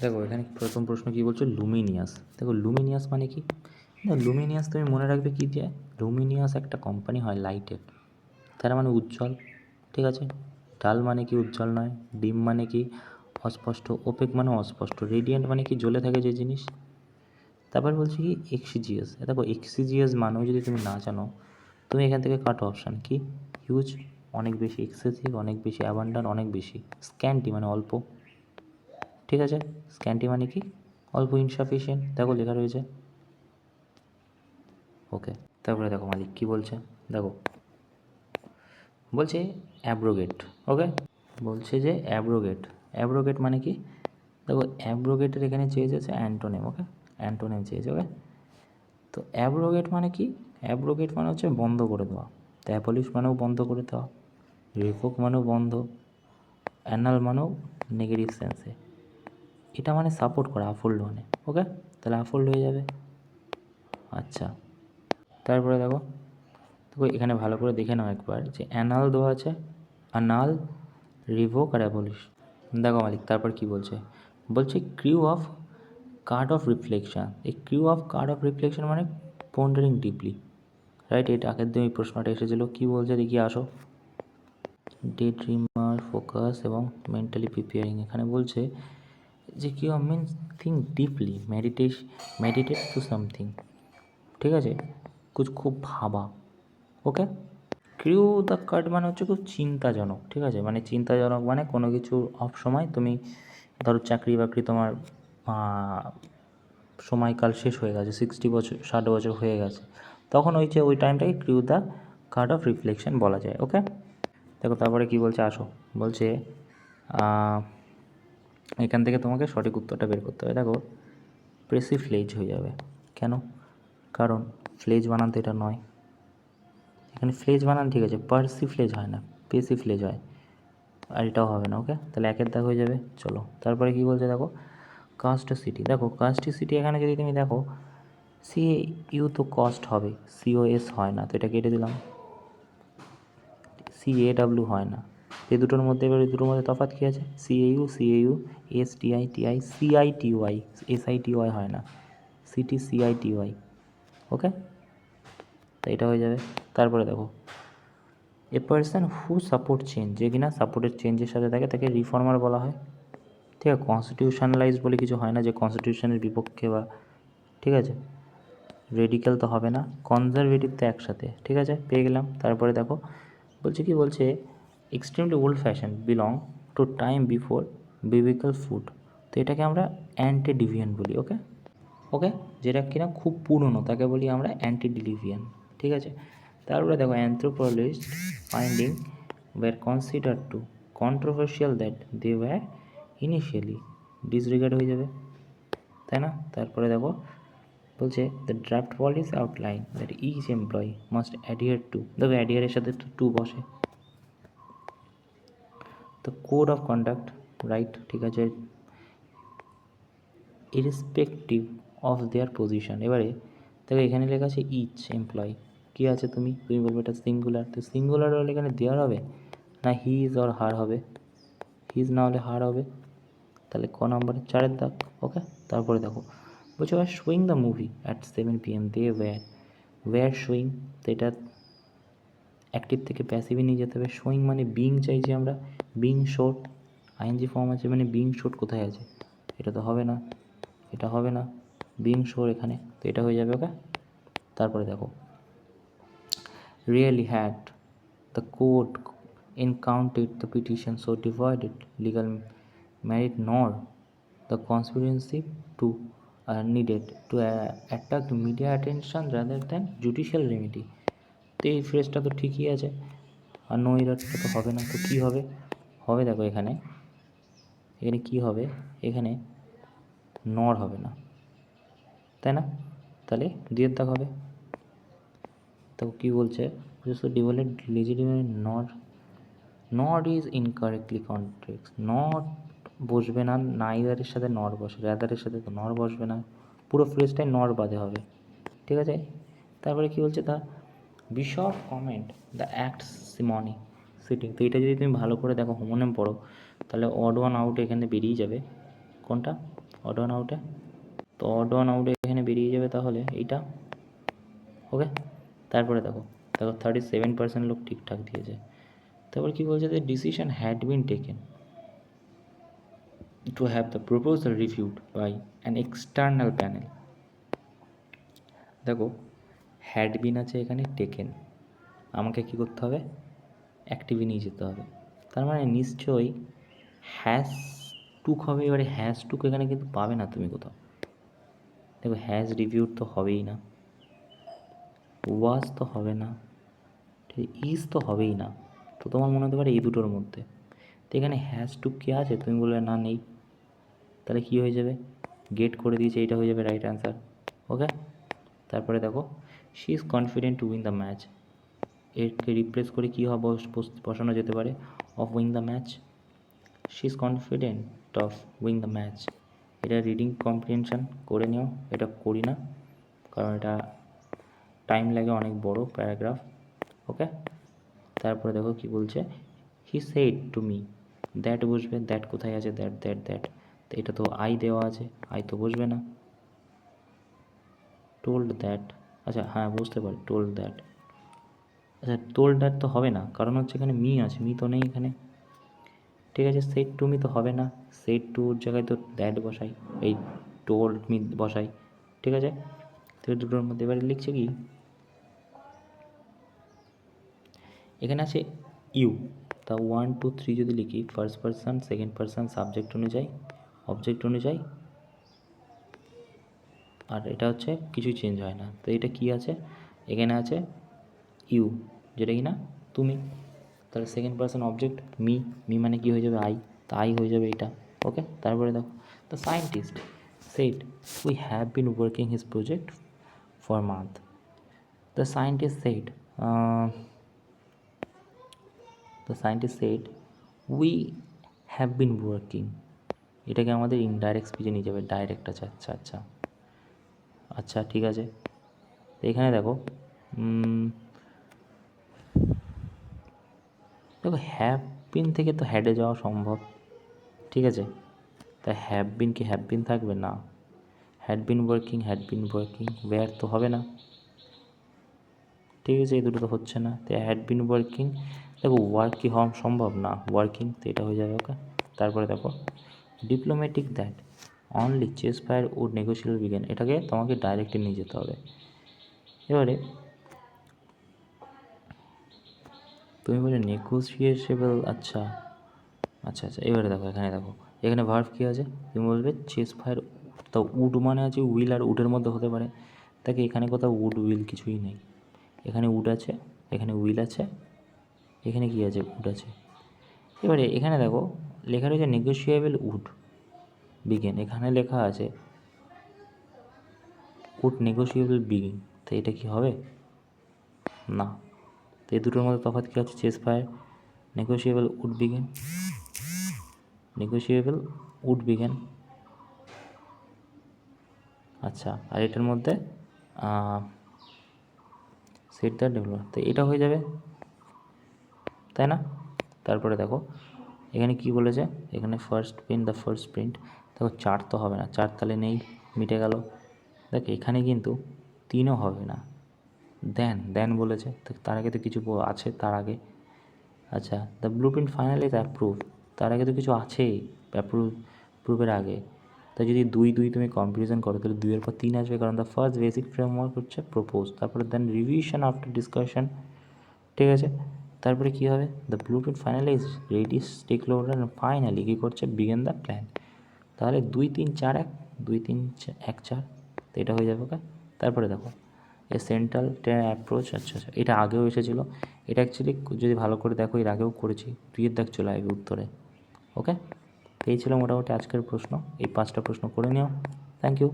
দেখো এখানে প্রথম প্রশ্ন কী বলছো, লুমিনিয়াস। দেখো লুমিনিয়াস মানে কি, লুমিনিয়াস তুমি মনে রাখবে কী দিয়ে, লুমিনিয়াস একটা কোম্পানি হয় লাইটের, তারা মানে উজ্জ্বল, ঠিক আছে। ডাল মানে কি উজ্জ্বল নয়, ডিম মানে কি অস্পষ্ট, ওপেক মানে অস্পষ্ট, রেডিয়েন্ট মানে কি জ্বলে থাকে যে জিনিস। তারপর বলছি কি এক্সিজিয়াস। দেখো এক্সিজিয়াস মানেও যদি তুমি না জানো, তুমি এখান থেকে কাটো অপশান কি, হিউজ অনেক বেশি, এক্সেসিভ অনেক বেশি, অ্যাবান্ডান্ট অনেক বেশি, স্ক্যান্টি মানে অল্প, ঠিক আছে। স্ক্যান্টি মানে কি অল্প, ইনসাফিসিয়েন্ট, দেখো লেখা রয়েছে। ওকে, তারপরে দেখো মালিক কি বলছে, দেখো বলছে অ্যাব্রোগেট। ওকে, বলছে যে অ্যাব্রোগেট। অ্যাব্রোগেট মানে কি, দেখো অ্যাব্রোগেটের এখানে চেয়েছে অ্যান্টোনিম। ওকে, অ্যান্টোনিম চেয়েছে। ওকে, তো অ্যাব্রোগেট মানে কি, অ্যাব্রোগেট মানে হচ্ছে বন্ধ করে দেওয়া, তো অ্যাবলিশ মানেও বন্ধ করে দেওয়া, রিভোক মানেও বন্ধ, অ্যানাল মানেও নেগেটিভ সেন্সে, এটা মানে সাপোর্ট করা আফোল্ড মানে। ওকে, তাহলে আফোল্ড হয়ে যাবে। আচ্ছা, তারপরে দেখো, দেখো এখানে ভালো করে দেখে নাও একবার যে অ্যানাল দেওয়া আছে, অ্যানাল, রিভোক আর অ্যাবলিশ। দেখো মালিক তারপর কি বলছে, বলছে crew of card of reflection. এই crew of card of reflection মানে পন্ডারিং ডিপলি, রাইট। এটা আগের দিন এই প্রশ্নটা এসেছিলো। কী বলছে দেখি আসো, ডে ড্রিমার, ফোকাস এবং মেন্টালি প্রিপেয়ারিং। এখানে বলছে যে কি means think deeply, meditate to something, ঠিক আছে, খুব ভাবা। ওকে, ক্রিউ দ্য কার্ড মানে হচ্ছে খুব চিন্তাজনক, ঠিক আছে, মানে চিন্তাজনক মানে কোনো কিছু অফ সময় তুমি ধরো চাকরি বাকরি তোমার সময়কাল শেষ হয়ে গেছে, 60 বছর 60 বছর হয়ে গেছে, তখন ওই টাইমটাকে crew the card of reflection বলা যায়। ওকে, দেখো তারপরে কি বলছে আসো, বলছে এখান থেকে তোমাকে সঠিক উত্তরটা বের করতে হবে। দেখো প্রেসিফ্লেজ হয়ে যাবে, কেন, কারণ ফ্লেজ বানান তো এটা নয়, এখানে ফ্লেজ বানান ঠিক আছে, পার্সিফ্লেজ হয় না, পেসিফ্লেজ হয়, আর এটাও হবে না। ওকে, তাহলে একের দাগ হয়ে যাবে। চলো তারপরে কি বলছে দেখো, কাস্টোসিটি। দেখো কাস্টোসিটি এখানে যদি তুমি দেখো, সি ইউ তো কস্ট হবে, সিওএস হয় না, তো এটা কেটে দিলাম, সিএডাব্লিউ হয় না, এই দুটোর মধ্যে, এবার এই দুটোর মধ্যে তফাৎ কী আছে, সিএইউ, এসটিআই, সিআইটিওয়াই, এসআইটিওয়াই হয় না, সিআইটিওয়াই। ওকে, তো এটা হয়ে যাবে। তারপরে দেখো a person who support change, যে কিনা সাপোর্টের চেঞ্জের সাথে থাকে তাকে রিফর্মার বলা হয়, ঠিক আছে। কনস্টিটিউশনালাইজ বলে কিছু হয় না যে কনস্টিটিউশনের বিপক্ষে বা, ঠিক আছে। রেডিক্যাল তো হবে না, কনজারভেটিভ তো একসাথে, ঠিক আছে, পেয়ে গেলাম। তারপরে দেখো বলছে কি, বলছে extremely old fashion belong to time before biblical food, তো এটাকে আমরা অ্যান্টিডিভিয়ান বলি। ওকে, ওকে, যেটা কিনা খুব পুরনো তাকে বলি আমরা অ্যান্টিডিলিভিয়ান, ঠিক আছে। তারপরে দেখো anthropologist finding were consider to controversial that they were initially disregard হয়ে যাবে, তাই না। তারপরে দেখো বলছে the draft policy outline that each employee must adhere to, দেখো অ্যাডিয়ারের সাথে টু বসে, the code of conduct, right, ঠিক আছে, ইরেসপেক্টিভ অফ দেয়ার পজিশন। এবারে দেখো এখানে লেখা আছে ইচ এমপ্লয়ি, কী আছে, তুমি বলবে এটা সিঙ্গুলার, তো সিঙ্গুলার হলে এখানে দেওয়ার হবে না, হিজ অর হার হবে, হিজ না হলে হার হবে, তাহলে ক নম্বরে 4 দাগ। ওকে, তারপরে দেখো বলছে were showing the movie at 7 PM, they were showing, তো এটা অ্যাক্টিভ থেকে প্যাসিভে নিয়ে যেতে হবে, শোয়িং মানে বিং চাইছি আমরা, বিং শোড, আইএনজি ফর্ম আছে মানে বিং শোড কোথায় আছে, এটা তো হবে না, এটা হবে না, বিং শোর এখানে, তো এটা হয়ে যাবে। ওকে, তারপরে দেখো really had the court encountered the petition so divided legal merit nor the conspiracy to needed to attract media attention rather than judicial remedy, তো এই ফ্রেজটা তো ঠিকই আছে, আর নো ইরারটা তো হবে না, তো কী হবে, হবে দেখো এখানে, এখানে কী হবে, এখানে নর হবে না, তাই না, তাহলে দুয়ের দাগ হবে। তো কী বলছে, ডিভোলেট লেজিটিমেট নট ইজ ইনকারেক্টলি কন্ট্রিক্স, নট বসবে না, নাইদারের সাথে নর বসে, র্যাদারের সাথে তো নর বসবে না, পুরো ফ্রেজটাই নর বাদে হবে, ঠিক আছে। তারপরে কী বলছে, the bishop comment the act simony sitting, তো এটা যদি তুমি ভালো করে দেখো হোমোনেম পড়ো, তাহলে অড ওয়ান আউট এখানে বেরিয়ে যাবে, কোনটা, অড ওয়ান আউটে, তো অড ওয়ান আউটে এখানে বেরিয়ে যাবে তাহলে এইটা। ওকে, তারপরে দেখো 37% লোক ঠিকঠাক দিয়েছে। তারপর কি বলছে, যে decision had been taken to have the proposal reviewed by an external panel. দেখো হ্যাড বিন আছে এখানে, টেকেন, আমাকে কি করতে হবে, অ্যাক্টিভে নিয়ে যেতে হবে। তার মানে নিশ্চয়ই হ্যাশ টুক হবে। এবারে হ্যাশ টুক এখানে কিন্তু পাবে না তুমি কোথাও। দেখো হ্যাজ রিভিউড তো হবেই না, ওয়াজ তো হবে না, ঠিক ইজ তো হবেই না। তো তোমার মনে হতে পারে এই দুটোর মধ্যে। তো এখানে হ্যাশ টুক কে আছে, তুমি বলবে না নেই, তাহলে কী হয়ে যাবে, গেট করে দিয়েছে, এইটা হয়ে যাবে রাইট অ্যান্সার। ওকে, তারপরে দেখো she is confident to win the match, এরকে রিপ্লেস করে কী হবে বসানো যেতে পারে, of win the match. She is confident of win the match, এটা রিডিং কম্প্রিহেনশন করে নিও, এটা করি না কারণ এটা টাইম লাগে, অনেক বড় প্যারাগ্রাফ। ওকে, তারপরে দেখো কি বলছে, he said to me, that বসবে, দ্যাট কোথায় আছে, দ্যাট দ্যাট দ্যাট, তো এটা তো আই দেওয়া আছে, আই তো বসবে না। টোল্ড দ্যাট, আচ্ছা হ্যাঁ বুঝতে পারি, টোল্ড দ্যাট, আচ্ছা টোল্ড দ্যাট তো হবে না, কারণ হচ্ছে এখানে মি আছে, মি তো নেই এখানে। ঠিক আছে, সেট টু মি তো হবে না, সেট টুর জায়গায় তো দ্যাট বসাই, এই টোল্ড মি বসাই। ঠিক আছে, তো এই দুটোর মধ্যে এবারে লিখছে কি, এখানে আছে ইউ, তা 1 2 3 যদি লিখি, first person, second person, subject অনুযায়ী, অবজেক্ট অনুযায়ী, আর এটা হচ্ছে কিছুই চেঞ্জ হয় না। তো এটা কি আছে, এখানে আছে ইউ, যেটা কি না তুমি, তাহলে second person object me, me মানে কি হয়ে যাবে, আই, তা আই হয়ে যাবে এটা। ওকে, তারপরে দেখো the scientist said we have been working his project for month. The scientist said, the scientist said we have been working, এটাকে আমাদের ইনডাইরেক্ট স্পিচে নিয়ে যাবে, ডাইরেক্ট আছে, আচ্ছা আচ্ছা আচ্ছা ঠিক আছে। তো এখানে দেখো দেখো হ্যাভ বিন থেকে তো হ্যাডে যাওয়া সম্ভব, ঠিক আছে, তা হ্যাভ বিন কি হ্যাভ বিন থাকবে না, had been working, had been working, were তো হবে না, ঠিক আছে, এই দুটো তো হচ্ছে না। তো হ্যাড বিন ওয়ার্কিং, দেখো ওয়ার্ক কি হওয়া সম্ভব না, ওয়ার্কিং, তো এটা হয়ে যাবে। ওকে, তারপরে দেখো diplomatic that only ceasefire would negotiable begin, এটাকে তোমাকে ডাইরেক্টলি নিয়ে যেতে হবে। এবারে তুমি বলে নেগোসিয়েবল, আচ্ছা আচ্ছা আচ্ছা, এবারে দেখো এখানে দেখো, এখানে ভার্ভ কী আছে, তুমি বলবে চেস ফায়ার, তো উড মানে আছে উইল, আর উডের মধ্যে হতে পারে, তাকে এখানে কোথাও উড উইল কিছুই নেই, এখানে উড আছে, এখানে উইল আছে, এখানে কী আছে, উড আছে। এবারে এখানে দেখো লেখা রয়েছে নেগোশিয়েবল উড বিগেন, এখানে লেখা আছে উড নেগোশিয়েবল বিগিন, তো এটা কি হবে না। তো এই দুটোর মধ্যে তফাৎ কী আছে, ceasefire negotiable would begin, negotiable would begin, আচ্ছা, আর এটার মধ্যে সেট দ্য ডেভেলপার, তো এটা হয়ে যাবে, তাই না। তারপরে দেখো এখানে কি বলেছে, এখানে first print, the first print, দেখো 4 তো হবে না, 4 তাহলে নেই, মিটে গেল। দেখ এখানে কিন্তু 3ও হবে না, দেন দেন বলেছে, তো তার আগে তো কিছু আছে তার আগে, আচ্ছা the blue print final is approve, তার আগে তো কিছু আছেই, প্রুভের আগে। তাই যদি 2 2 তুমি কম্পারিজন করো তাহলে 2 এর পর 3 আসবে, কারণ দ্য ফার্স্ট বেসিক ফ্রেমওয়ার্ক হচ্ছে প্রপোজ, তারপরে দেন রিভিশন আফটার ডিসকাশন, ঠিক আছে। তারপরে কী হবে, the blueprint finalize ready stakeholder finally কী করছে, বিগেন দ্য প্ল্যান, তাহলে 2 3 4 1, 2 3 1 4, তো এটা হয়ে যাবে। ওকে, তারপরে দেখো এ সেন্ট্রাল অ্যাপ্রোচ, আচ্ছা আচ্ছা, এটা আগেও এসেছিলো, এটা অ্যাকচুয়ালি যদি ভালো করে দেখো এর আগেও করেছি, 2 দেখ চলে আসবে উত্তরে। ওকে, এই ছিল মোটামুটি আজকের প্রশ্ন, এই 5টা প্রশ্ন করে নিও। Thank you.